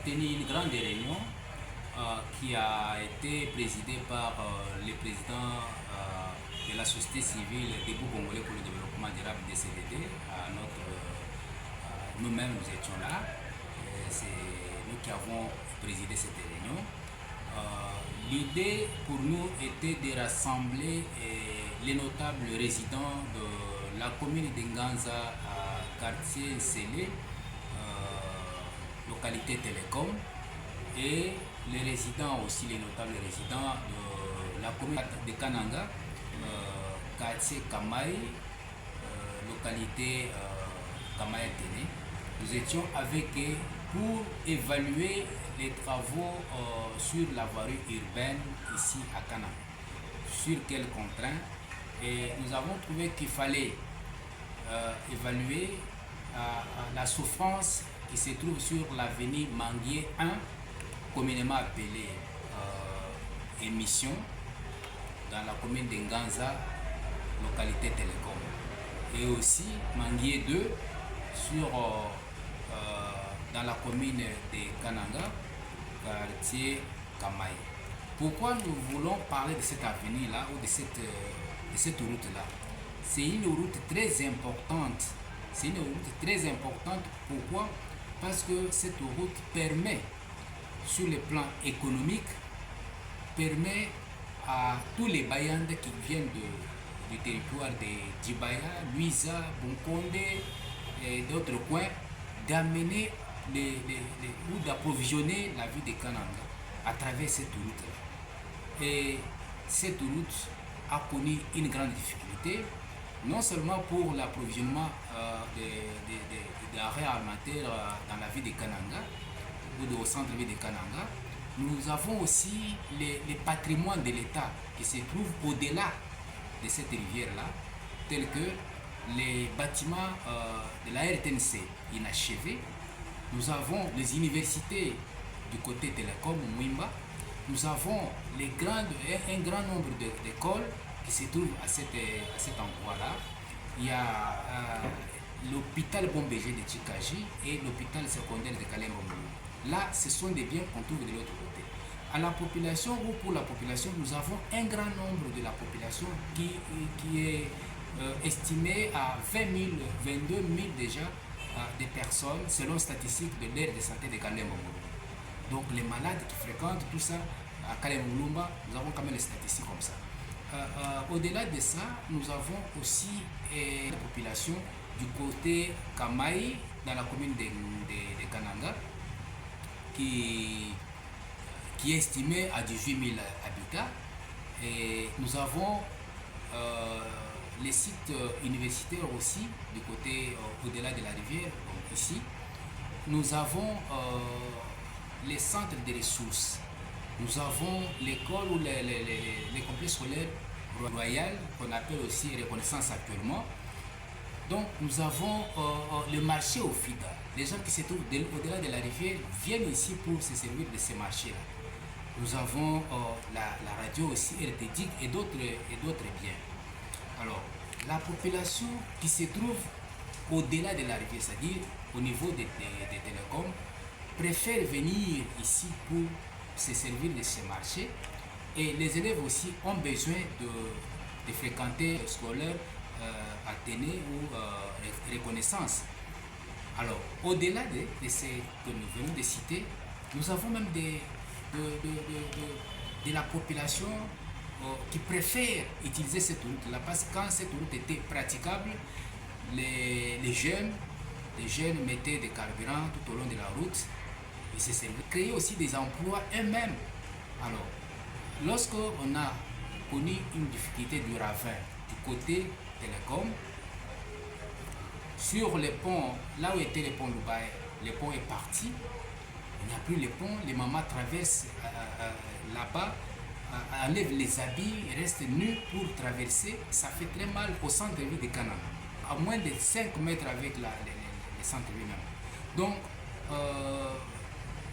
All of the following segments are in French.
Tenu une grande réunion qui a été présidée par le président de la société civile Debout Congolais pour le développement durable DCDD. Nous-mêmes, nous étions là. C'est nous qui avons présidé cette réunion. L'idée pour nous était de rassembler les notables résidents de la commune d'Inganza, quartier Sélé, localité Télécom, et les résidents aussi, les notables résidents de la commune de Kananga, quartier Kamaï, localité Kamaï Téné. Nous étions avec eux pour évaluer les travaux sur la voirie urbaine ici à Kananga. Sur quelles contraintes. Et nous avons trouvé qu'il fallait évaluer la souffrance qui se trouve sur l'avenue Manguier 1, communément appelée Émission, dans la commune d'Inganza, localité Télécom. Et aussi Manguier 2 dans la commune de Kananga, quartier Kamaï. Pourquoi nous voulons parler de cette avenue-là ou de cette route-là? C'est une route très importante. C'est une route très importante. Pourquoi? Parce que cette route permet, sur le plan économique, permet à tous les Bayandés qui viennent du territoire de Djibaya, Luisa, Bunkonde et d'autres coins, d'amener ou d'approvisionner la ville de Kananga à travers cette route-là. Et cette route a connu une grande difficulté, non seulement pour l'approvisionnement des denrées alimentaires dans la ville de Kananga ou au centre-ville de Kananga. Nous avons aussi les patrimoines de l'État qui se trouvent au-delà de cette rivière-là, tels que les bâtiments de la RTNC inachevés. Nous avons les universités du côté Télécom, Mwimba. Nous avons un grand nombre d'écoles qui se trouvent à cet endroit-là. Il y a l'hôpital Bombégé de Tchikaji et l'hôpital secondaire de Kalembomou. Là, ce sont des biens qu'on trouve de l'autre côté. À la population ou pour la population, nous avons un grand nombre de la population qui est estimé à 20 000, 22 000 déjà des personnes selon statistiques de l'aire de santé de Kalembomou. Donc les malades qui fréquentent tout ça à Kalembomou, nous avons quand même les statistiques comme ça. Au-delà de ça, nous avons aussi la population du côté Kamaï, dans la commune de Kananga, qui est estimée à 18 000 habitants. Et nous avons les sites universitaires aussi, du côté au-delà de la rivière, donc ici. Nous avons les centres de ressources. Nous avons l'école ou les complexes scolaires royales, qu'on appelle aussi Reconnaissance actuellement. Donc nous avons le marché au FIDA. Les gens qui se trouvent au-delà de la rivière viennent ici pour se servir de ces marchés-là. Nous avons la radio aussi, RTDIC et d'autres biens. Alors, la population qui se trouve au-delà de la rivière, c'est-à-dire au niveau des télécoms, préfère venir ici pour se servir de ces marchés. Et les élèves aussi ont besoin de fréquenter le scolaire Athénée ou Reconnaissance. Alors, au-delà de ce que nous venons de citer, nous avons même de la population qui préfère utiliser cette route-là, parce que quand cette route était praticable, les jeunes mettaient des carburants tout au long de la route et se servaient. Créer aussi des emplois eux-mêmes. Alors, lorsqu'on a connu une difficulté du ravin du côté Télécom, sur les ponts, là où était le pont Loubaï, le pont est parti, il n'y a plus le pont, les mamans traversent là-bas, enlèvent les habits, restent nus pour traverser, ça fait très mal au centre-ville de Kananga, à moins de 5 mètres avec le centre-ville même. Donc,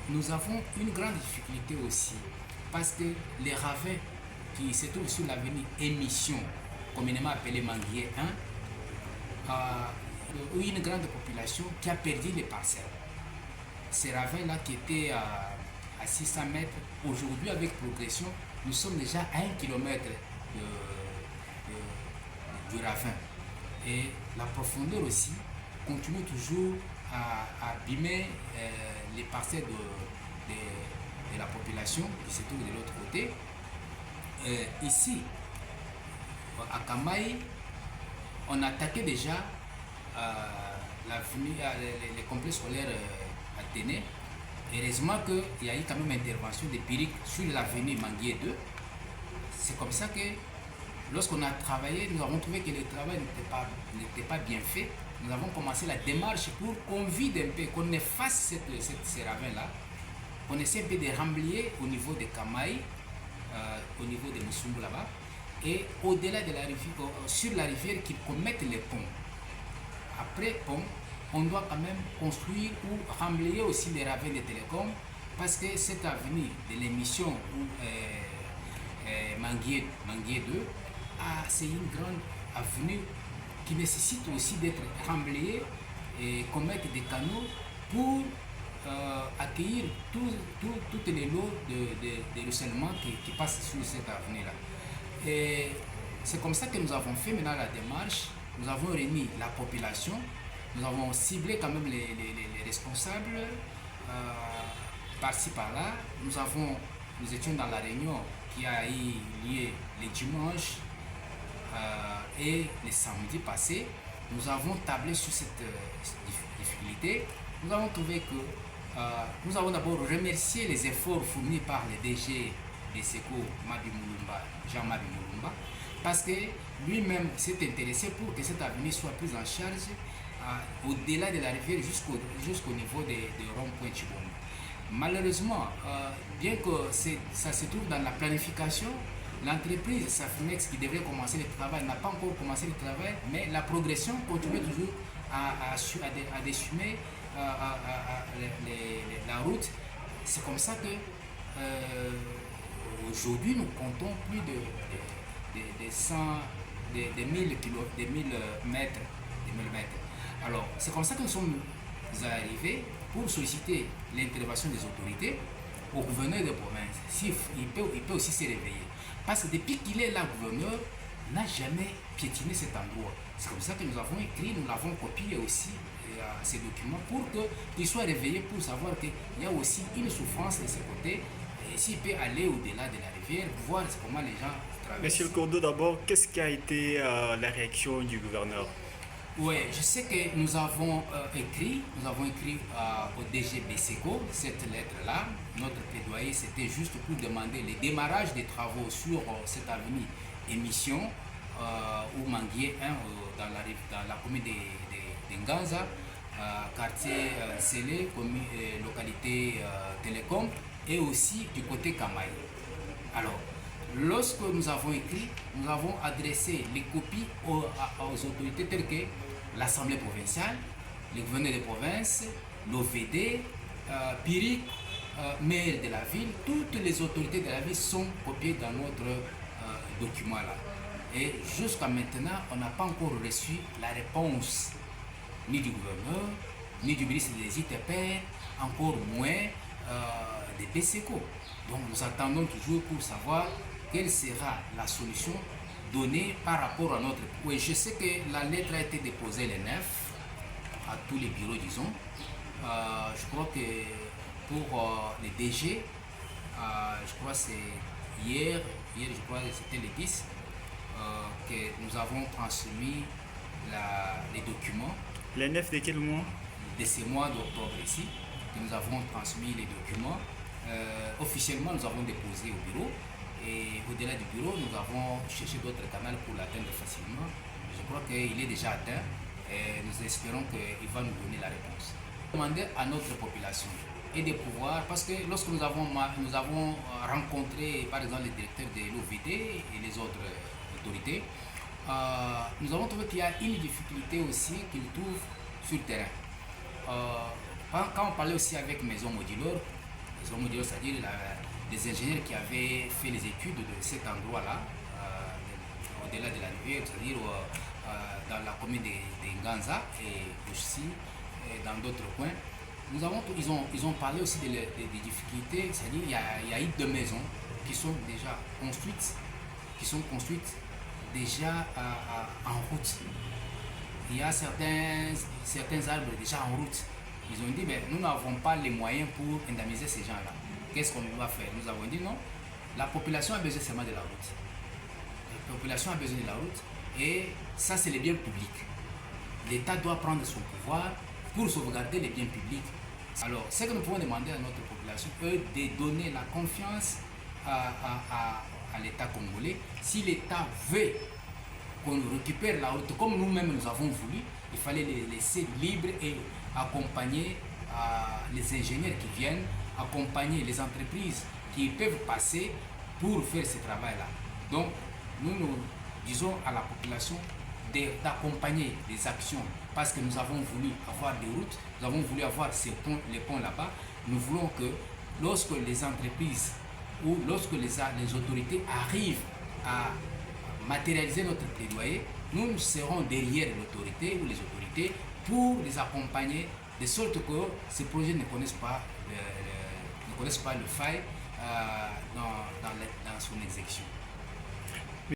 nous avons une grande difficulté aussi, parce que les ravins qui se trouvent sur l'avenue Émission, communément appelée Manguier 1, où une grande population qui a perdu les parcelles. ces ravins-là qui étaient à 600 mètres, aujourd'hui avec progression, nous sommes déjà à 1 km du ravin. Et la profondeur aussi continue toujours à abîmer les parcelles de la population qui se trouve de l'autre côté. Ici, à Kamaï, on attaquait déjà les complexes scolaires Athénée. Heureusement qu'il y a eu quand même intervention des Piriques sur l'avenue Manguier 2. C'est comme ça que lorsqu'on a travaillé, nous avons trouvé que le travail n'était pas bien fait. Nous avons commencé la démarche pour qu'on vide un peu, qu'on efface ces ravins-là, qu'on essaie un peu de remblayer au niveau de Kamaï, au niveau de Moussumbo là-bas, et au-delà de la rivière, sur la rivière, qu'ils commettent les ponts. Après pont, on doit quand même construire ou remblayer aussi les ravins de télécom, parce que cette avenue de l'émission Manguier 2, c'est une grande avenue qui nécessite aussi d'être remblayée et qu'on mette des canaux pour accueillir toutes les lots de ruissellement qui passent sur cette avenue-là. Et c'est comme ça que nous avons fait maintenant la démarche. Nous avons réuni la population, nous avons ciblé quand même les responsables par-ci par-là. Nous étions dans la réunion qui a eu lieu les dimanches et les samedis passés. Nous avons tablé sur cette difficulté. Nous avons trouvé que nous avons d'abord remercié les efforts fournis par le DG de SECO, Jean Mabi Moulumba, parce que lui-même s'est intéressé pour que cette avenue soit prise en charge au-delà de la rivière jusqu'au niveau de rond-point Chibombo. Malheureusement, bien que ça se trouve dans la planification, l'entreprise Safimex qui devrait commencer le travail n'a pas encore commencé le travail, mais la progression continue toujours à déchumer la route. C'est comme ça que aujourd'hui nous comptons plus de 1000 mètres. Alors c'est comme ça que nous sommes arrivés pour solliciter l'intervention des autorités au gouverneur de province. Il peut aussi se réveiller. Parce que depuis qu'il est là, le gouverneur n'a jamais piétiné cet endroit. C'est comme ça que nous avons écrit, nous l'avons copié aussi ces documents pour qu'il soit réveillé, pour savoir qu'il y a aussi une souffrance de ce côté. Et s'il peut aller au-delà de la rivière, voir comment les gens traversent. Monsieur Cordo, d'abord, qu'est-ce qui a été la réaction du gouverneur? Oui, je sais que nous avons écrit au DG BSECO cette lettre-là. Notre plaidoyer, c'était juste pour demander le démarrage des travaux sur cette avenue Émission ou Manguier 1 dans la commune de Nganza, quartier Sélé, localité Télécom, et aussi du côté Kamaï. Alors, lorsque nous avons écrit, nous avons adressé les copies aux autorités telles que l'Assemblée provinciale, le gouverneur de province, l'OVD, Pirique, maire de la ville. Toutes les autorités de la ville sont copiées dans notre document-là. Et jusqu'à maintenant, on n'a pas encore reçu la réponse ni du gouverneur, ni du ministre des ITP, encore moins des BSECO. Donc nous attendons toujours pour savoir quelle sera la solution donnée par rapport à notre... Oui, je sais que la lettre a été déposée le 9 à tous les bureaux, disons. Je crois que pour les DG, je crois que c'est hier je crois que c'était le 10, que nous avons transmis les documents. Le 9 de quel mois? De ce mois d'octobre ici, que nous avons transmis les documents. Officiellement, nous avons déposé au bureau. Et au-delà du bureau, nous avons cherché d'autres canaux pour l'atteindre facilement. Je crois qu'il est déjà atteint et nous espérons qu'il va nous donner la réponse. Demander à notre population et de pouvoir, parce que lorsque nous avons rencontré par exemple les directeurs de l'OVD et les autres autorités, nous avons trouvé qu'il y a une difficulté aussi qu'ils trouvent sur le terrain. Quand on parlait aussi avec Maison Moduleur, c'est-à-dire les ingénieurs qui avaient fait les études de cet endroit-là, au-delà de la rivière, c'est-à-dire dans la commune de Nganza et aussi dans d'autres coins, Ils ont parlé aussi des difficultés, c'est-à-dire il y a eu deux maisons qui sont déjà construites déjà en route. Il y a certains arbres déjà en route. Ils ont dit, mais nous n'avons pas les moyens pour indemniser ces gens-là. Qu'est-ce qu'on doit faire? Nous avons dit non, la population a besoin seulement de la route. La population a besoin de la route et ça c'est les biens publics. L'État doit prendre son pouvoir pour sauvegarder les biens publics. Alors, ce que nous pouvons demander à notre population, eux, de donner la confiance à l'État congolais. Si l'État veut qu'on récupère la route comme nous-mêmes nous avons voulu, il fallait les laisser libres et accompagner les ingénieurs qui viennent, accompagner les entreprises qui peuvent passer pour faire ce travail-là. Donc, nous disons à la population d'accompagner les actions parce que nous avons voulu avoir des routes, nous avons voulu avoir les ponts là-bas. Nous voulons que lorsque les entreprises ou lorsque les autorités arrivent à matérialiser notre plaidoyer, nous serons derrière l'autorité ou les autorités pour les accompagner de sorte que ces projets ne connaissent pas le faille dans son exécution.